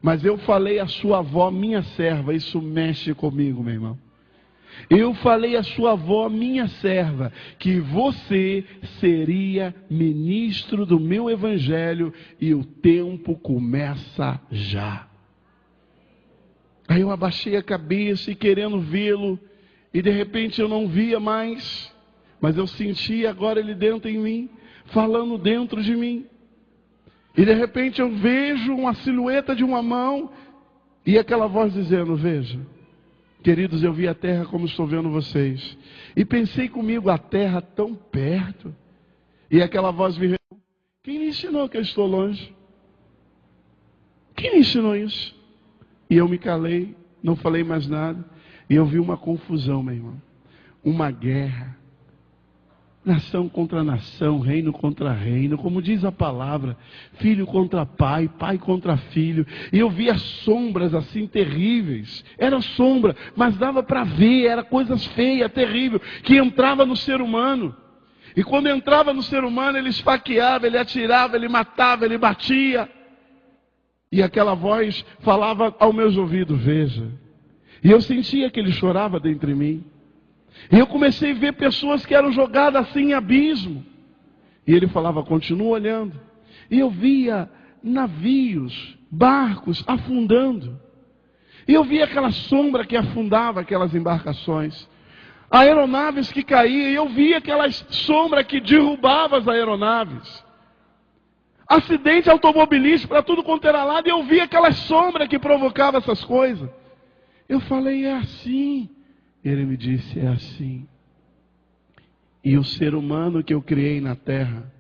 Mas eu falei à sua avó, minha serva. Isso mexe comigo, meu irmão. Eu falei à sua avó, minha serva, que você seria ministro do meu evangelho e o tempo começa já. Aí eu abaixei a cabeça e querendo vê-lo, e de repente eu não via mais, mas eu sentia agora ele dentro em mim, falando dentro de mim. E de repente eu vejo uma silhueta de uma mão, e aquela voz dizendo: veja, queridos, eu vi a terra como estou vendo vocês. E pensei comigo, a terra tão perto. E aquela voz me respondeu: quem lhe ensinou que eu estou longe? Quem lhe ensinou isso? E eu me calei, não falei mais nada. E eu vi uma confusão, meu irmão. Uma guerra. Nação contra nação, reino contra reino, como diz a palavra, filho contra pai, pai contra filho. E eu via sombras assim terríveis. Era sombra, mas dava para ver, era coisas feias, terrível, que entrava no ser humano. E quando entrava no ser humano, ele esfaqueava, ele atirava, ele matava, ele batia. E aquela voz falava aos meus ouvidos: veja. E eu sentia que ele chorava dentro de mim. E eu comecei a ver pessoas que eram jogadas assim em abismo. E ele falava: continua olhando. E eu via navios, barcos afundando. E eu via aquela sombra que afundava aquelas embarcações. Aeronaves que caíam, e eu via aquela sombra que derrubava as aeronaves. Acidente automobilístico para tudo quanto era lado, e eu via aquela sombra que provocava essas coisas. Eu falei: é assim. Ele me disse: é assim. E o ser humano que eu criei na terra,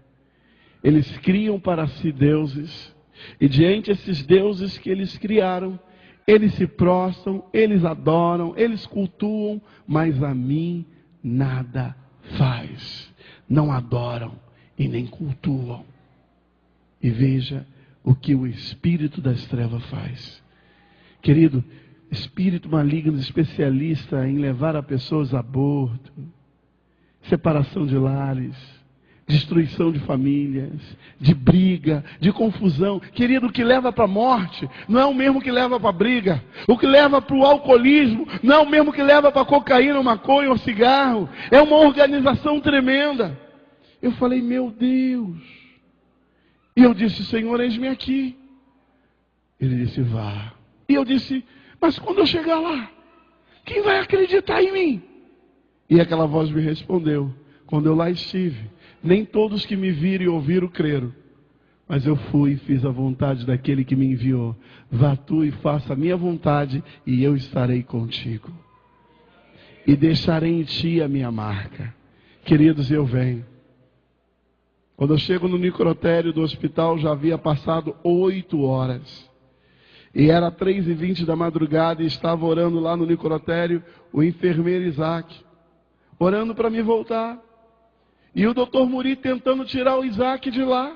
eles criam para si deuses, e diante desses deuses que eles criaram, eles se prostram, eles adoram, eles cultuam, mas a mim nada faz. Não adoram e nem cultuam. E veja o que o espírito das trevas faz. Querido, espírito maligno, especialista em levar a pessoas a aborto, separação de lares, destruição de famílias, de briga, de confusão. Querido, o que leva para a morte não é o mesmo que leva para a briga. O que leva para o alcoolismo não é o mesmo que leva para a cocaína, maconha ou cigarro. É uma organização tremenda. Eu falei: meu Deus. E eu disse: Senhor, eis-me aqui. Ele disse: vá. E eu disse: mas quando eu chegar lá, quem vai acreditar em mim? E aquela voz me respondeu: quando eu lá estive, nem todos que me viram e ouviram creram, mas eu fui e fiz a vontade daquele que me enviou. Vá tu e faça a minha vontade, e eu estarei contigo. E deixarei em ti a minha marca. Queridos, eu venho. Quando eu chego no necrotério do hospital, já havia passado 8 horas. E era 3h20 da madrugada, e estava orando lá no necrotério o enfermeiro Isaac, orando para me voltar. E o doutor Muri tentando tirar o Isaac de lá.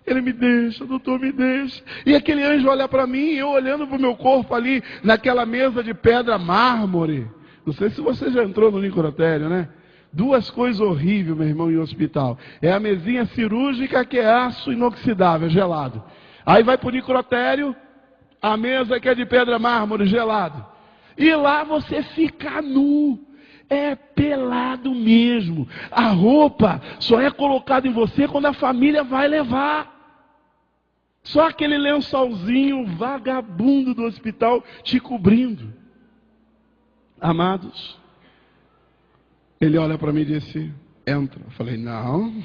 Ele: me deixa, doutor, me deixa. E aquele anjo olha para mim, e eu olhando para o meu corpo ali, naquela mesa de pedra mármore. Não sei se você já entrou no necrotério, né? 2 coisas horríveis, meu irmão, em hospital. É a mesinha cirúrgica, que é aço inoxidável, gelado. Aí vai para o necrotério, a mesa que é de pedra mármore, gelado. E lá você fica nu. É pelado mesmo. A roupa só é colocada em você quando a família vai levar. Só aquele lençolzinho vagabundo do hospital te cobrindo. Amados, ele olha para mim e disse: entra. Eu falei: não.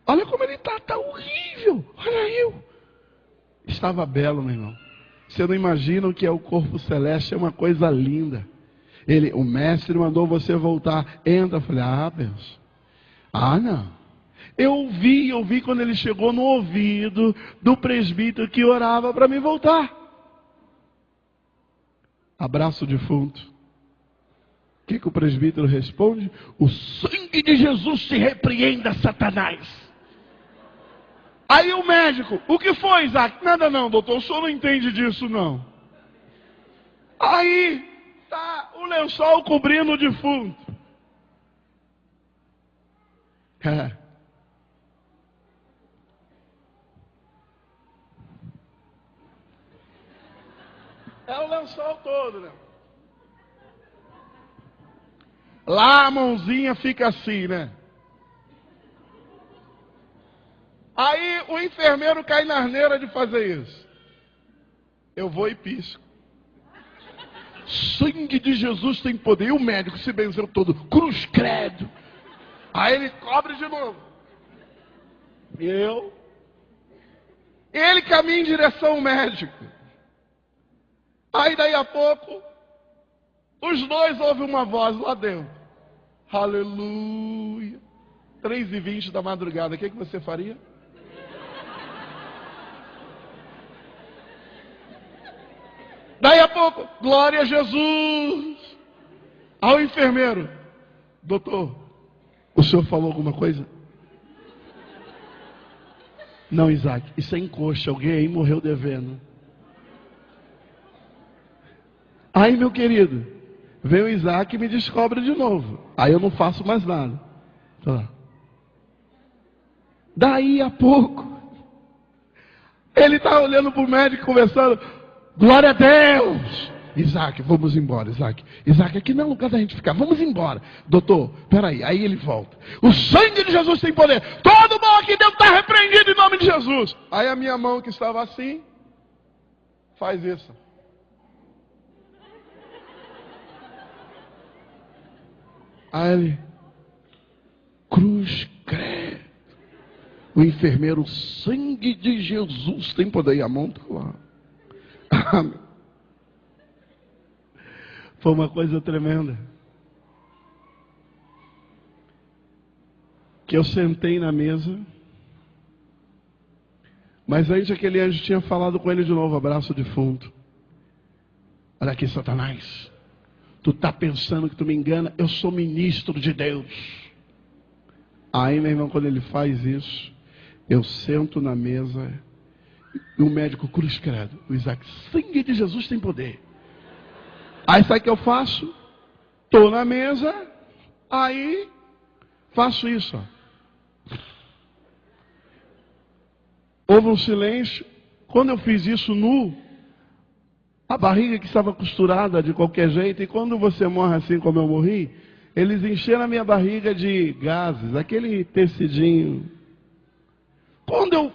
Olha como ele está horrível. Olha eu. Estava belo, meu irmão. Você não imagina o que é o corpo celeste, é uma coisa linda. O mestre mandou você voltar. Entra. Eu falei: ah, Deus. Ah, não. Eu ouvi quando ele chegou no ouvido do presbítero que orava para me voltar. Abraço defunto. O que o presbítero responde? O sangue de Jesus se repreenda, Satanás. Aí o médico: o que foi, Isaac? Nada não, doutor, o senhor não entende disso não. Aí tá o lençol cobrindo o defunto. É o lençol todo, né? Lá a mãozinha fica assim, né? Aí o enfermeiro cai na asneira de fazer isso. Eu vou e pisco. Sangue de Jesus tem poder. E o médico se benzeu todo. Cruz credo. Aí ele cobre de novo. Ele caminha em direção ao médico. Aí daí a pouco, os dois ouvem uma voz lá dentro. Aleluia. 3h20 da madrugada, o que você faria? Daí a pouco, glória a Jesus. Ao enfermeiro, doutor, o senhor falou alguma coisa? Não, Isaac, isso é encoxa, alguém aí morreu devendo. Aí, meu querido, vem o Isaac e me descobre de novo. Aí eu não faço mais nada. Tá. Daí a pouco, ele está olhando para o médico conversando. Glória a Deus! Isaac, vamos embora, Isaac. Isaac, aqui não é lugar da gente ficar, vamos embora. Doutor, peraí, aí ele volta. O sangue de Jesus tem poder. Todo mal aqui dentro está repreendido em nome de Jesus. Aí a minha mão que estava assim, faz isso. Aí ele, cruz credo. O enfermeiro, o sangue de Jesus tem poder. E a mão está lá. Foi uma coisa tremenda. Que eu sentei na mesa. Mas antes aquele anjo tinha falado com ele de novo, abraço defunto. Olha aqui, Satanás. Tu está pensando que tu me engana? Eu sou ministro de Deus. Aí, meu irmão, quando ele faz isso, eu sento na mesa e o médico, cruz credo, o Isaac, sangue de Jesus tem poder. Aí sabe o que eu faço? Estou na mesa, aí faço isso. Ó. Houve um silêncio. Quando eu fiz isso nu, a barriga que estava costurada de qualquer jeito, e quando você morre assim como eu morri, eles encheram a minha barriga de gases, aquele tecidinho. Quando eu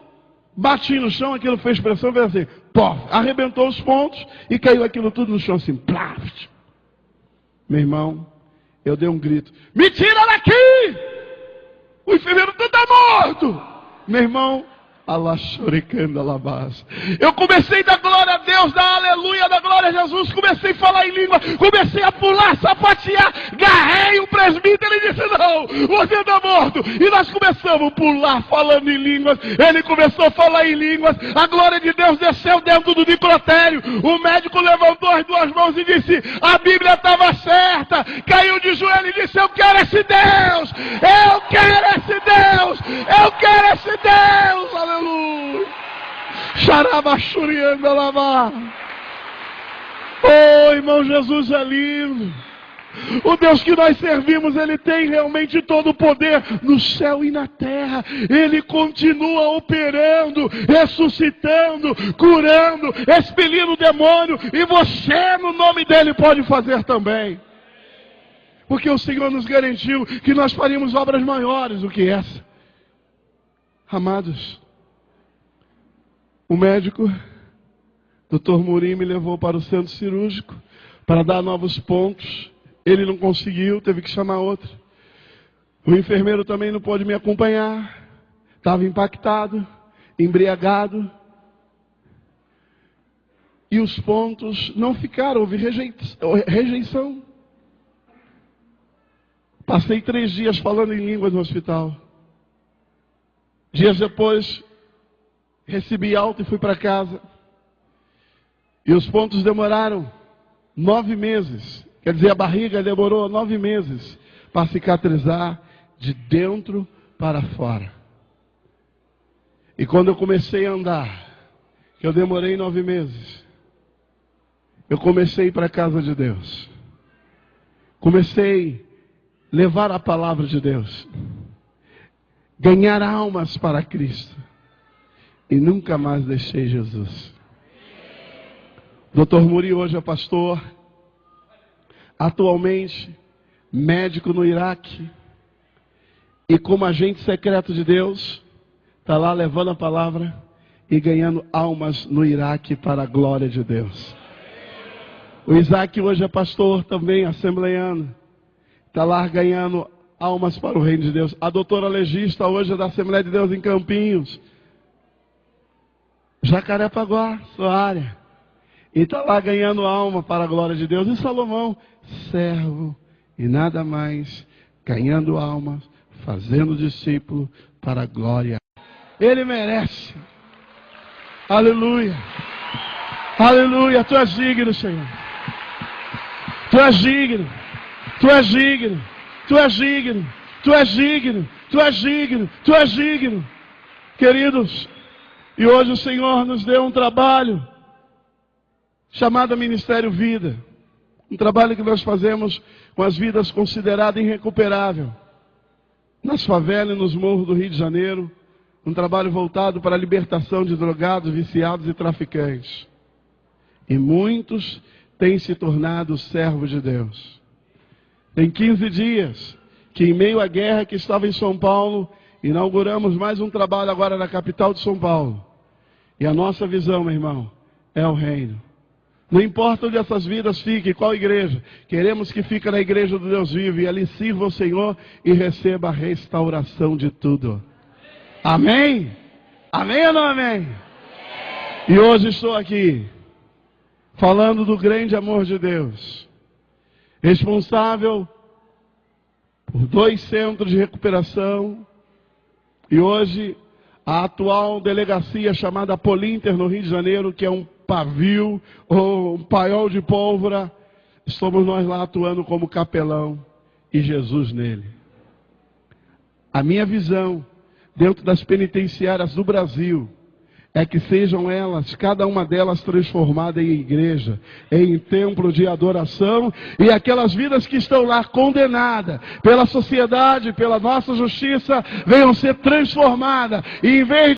bati no chão, aquilo fez pressão, veio assim, pó, arrebentou os pontos e caiu aquilo tudo no chão assim, plaft. Meu irmão, eu dei um grito, me tira daqui! O enfermeiro está morto! Meu irmão, alaxoricando alabás. Eu comecei a dar glória a Deus, dar aleluia, dar glória a Jesus, comecei a falar em língua, comecei a pular, sapatear, garrei o presbítero, ele disse, não, você está morto. E nós começamos a pular, falando em línguas, ele começou a falar em línguas, a glória de Deus desceu dentro do necrotério, o médico levantou as duas mãos e disse, a Bíblia estava certa, caiu de joelho e disse, eu quero esse Deus, eu quero esse Deus, eu quero esse Deus, aleluia. Xarabachurianda lavar. Oh, irmão, Jesus é lindo. O Deus que nós servimos, Ele tem realmente todo o poder no céu e na terra. Ele continua operando, ressuscitando, curando, expelindo o demônio. E você, no nome dEle, pode fazer também. Porque o Senhor nos garantiu que nós faríamos obras maiores do que essa. Amados, o médico, Dr. Murim, me levou para o centro cirúrgico para dar novos pontos. Ele não conseguiu, teve que chamar outro. O enfermeiro também não pôde me acompanhar. Estava impactado, embriagado. E os pontos não ficaram, houve rejeição. Passei 3 dias falando em línguas no hospital. Dias depois, recebi alta e fui para casa. E os pontos demoraram 9 meses. Quer dizer, a barriga demorou 9 meses para cicatrizar de dentro para fora. E quando eu comecei a andar, que eu demorei 9 meses, eu comecei a ir para a casa de Deus. Comecei a levar a palavra de Deus. Ganhar almas para Cristo. E nunca mais deixei Jesus. Dr. Muri hoje é pastor, atualmente médico no Iraque, e como agente secreto de Deus, está lá levando a palavra e ganhando almas no Iraque para a glória de Deus. O Isaac hoje é pastor também, assembleiano, está lá ganhando almas para o reino de Deus. A doutora legista hoje é da Assembleia de Deus em Campinhos, Jacarepaguá, sua área, e está lá ganhando alma para a glória de Deus. E Salomão, servo e nada mais, ganhando almas, fazendo discípulo para a glória. Ele merece. Aleluia. Aleluia. Tu és digno, Senhor. Tu és digno. Tu és digno. Tu és digno. Tu és digno. Tu és digno. Tu és digno. Queridos, e hoje o Senhor nos deu um trabalho chamado Ministério Vida. Um trabalho que nós fazemos com as vidas consideradas irrecuperáveis. Nas favelas e nos morros do Rio de Janeiro. Um trabalho voltado para a libertação de drogados, viciados e traficantes. E muitos têm se tornado servos de Deus. Tem 15 dias que, em meio à guerra que estava em São Paulo, inauguramos mais um trabalho agora na capital de São Paulo. E a nossa visão, meu irmão, é o reino. Não importa onde essas vidas fiquem, qual igreja. Queremos que fique na igreja do Deus vivo e ali sirva o Senhor e receba a restauração de tudo. Amém? Amém ou não amém? E hoje estou aqui, falando do grande amor de Deus. Responsável por 2 centros de recuperação. E hoje, a atual delegacia chamada Polinter no Rio de Janeiro, que é um pavio ou um paiol de pólvora, estamos nós lá atuando como capelão e Jesus nele. A minha visão dentro das penitenciárias do Brasil é que sejam elas, cada uma delas transformada em igreja, em templo de adoração, e aquelas vidas que estão lá condenadas pela sociedade, pela nossa justiça, venham ser transformadas, e em vez